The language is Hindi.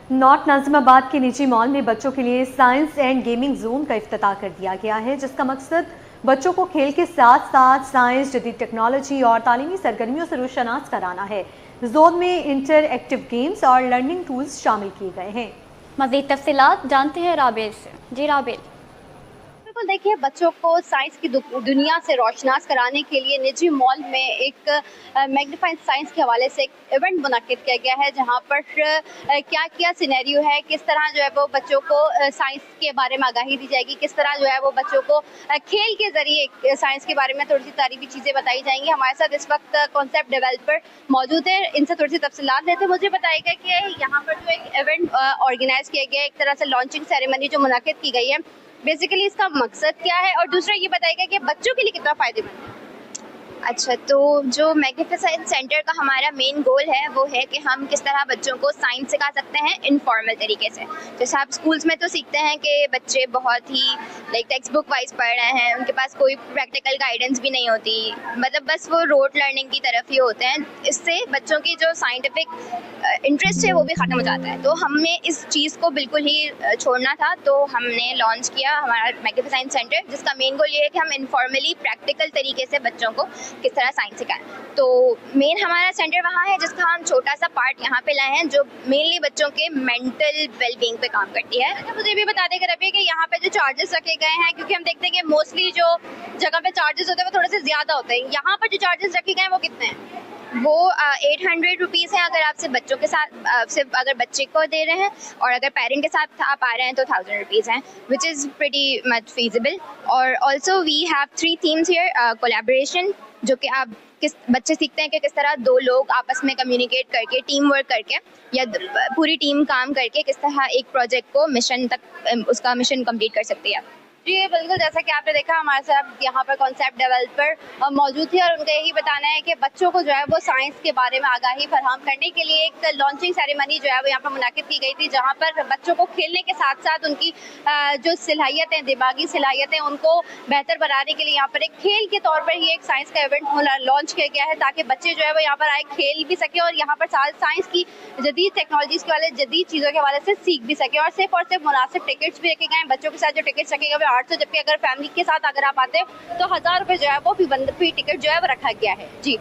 नॉर्थ नाजिमाबाद के निजी मॉल में बच्चों के लिए साइंस एंड गेमिंग जोन का इफ्तिताह कर दिया गया है, जिसका मकसद बच्चों को खेल के साथ साथ साइंस, जदीद टेक्नोलॉजी और तालीमी सरगर्मियों से रोशनास कराना है। जोन में इंटरएक्टिव गेम्स और लर्निंग टूल्स शामिल किए गए हैं। मज़ीद तफसीलात जानते हैं राबेल से। जी राबेल। बिल्कुल, देखिए, बच्चों को साइंस की दुनिया से रोशनास कराने के लिए निजी मॉल में एक मैग्नीफाइंग साइंस के हवाले से एक इवेंट मुनक्किद किया गया है, जहां पर क्या क्या सिनेरियो है, किस तरह जो है वो बच्चों को साइंस के बारे में आगाही दी जाएगी, किस तरह जो है वो बच्चों को खेल के जरिए साइंस के बारे में थोड़ी सी तारीफी चीज़ें बताई जाएंगी। हमारे साथ इस वक्त कॉन्सेप्ट डेवलपर मौजूद है, इनसे थोड़ी सी तफसीलात लेते हैं। मुझे बताइएगा कि यहाँ पर जो एक इवेंट ऑर्गेनाइज किया गया है, एक तरह से लॉन्चिंग सेरेमनी जो मुनक्किद की गई है, बेसिकली इसका मकसद क्या है, और दूसरा ये बताएगा कि बच्चों के लिए कितना फायदेमंद है। अच्छा, तो जो मैग्निफिसेंट सेंटर का हमारा मेन गोल है वो है कि हम किस तरह बच्चों को साइंस सिखा सकते हैं इनफॉर्मल तरीके से। जैसे आप स्कूल्स में तो सीखते हैं कि बच्चे बहुत ही टेक्स्ट बुक वाइज पढ़ रहे हैं, उनके पास कोई प्रैक्टिकल गाइडेंस भी नहीं होती, मतलब बस वो रोड लर्निंग की तरफ ही होते हैं। इससे बच्चों की जो साइंटिफिक इंटरेस्ट है वो भी ख़त्म हो जाता है। तो हमें इस चीज़ को बिल्कुल ही छोड़ना था, तो हमने लॉन्च किया हमारा मैग्निफिसेंट सेंटर, जिसका मेन गोल ये है कि हम इनफॉर्मली प्रैक्टिकल तरीके से बच्चों को किस तरह साइंस सिखाएं। तो मेन हमारा सेंटर वहाँ है, जिसका हम छोटा सा पार्ट यहाँ पे लाए हैं, जो मेनली बच्चों के मेंटल वेलबींग पे काम करती है। अच्छा, मुझे भी बता देगा रबी कि यहाँ पे जो चार्जेस रखे गए हैं, क्योंकि हम देखते हैं कि मोस्टली जो जगह पे चार्जेस होते हैं वो थोड़े से ज़्यादा होते हैं, यहाँ पर जो चार्जेस रखे गए हैं वो कितने हैं? वो 800 रुपीज़ है अगर आपसे बच्चों के साथ सिर्फ अगर बच्चे को दे रहे हैं, और अगर पेरेंट के साथ आप आ रहे हैं तो 1000 रुपीज़ हैं, which is pretty much feasible. और also we have 3 themes here, collaboration, जो कि आप बच्चे सीखते हैं कि किस तरह दो लोग आपस में कम्युनिकेट करके, टीम वर्क करके, या पूरी टीम काम करके किस तरह एक प्रोजेक्ट को मिशन तक उसका मिशन कंप्लीट कर सकती है। जी बिल्कुल, जैसा कि आपने देखा हमारे साथ यहाँ पर कॉन्सेप्ट डेवलपर मौजूद थे, और उनका यही बताना है कि बच्चों को जो है वो साइंस के बारे में आगाही फराहम करने के लिए एक लॉन्चिंग सेरेमनी जो है वो यहाँ पर मुनाकिद की गई थी, जहाँ पर बच्चों को खेलने के साथ साथ उनकी जो सलाहियतें, दिमागी सलाहियतें, उनको बेहतर बनाने के लिए यहाँ पर एक खेल के तौर पर ही एक साइंस का इवेंट लॉन्च किया गया है, ताकि बच्चे जो है वो यहाँ पर आए, खेल भी सके और यहाँ पर साइंस की जदीद टेक्नोलॉजीज के वाले, जदीद चीज़ों के हवाले से सीख भी सके। और सिर्फ मुनासिब टिकट्स भी रखे गए हैं। बच्चों के साथ जो टिकट्स रखे गए 800, जबकि अगर फैमिली के साथ अगर आप आते हैं तो 1000 रुपये जो है वो फी टिकट जो है वो रखा गया है। जी।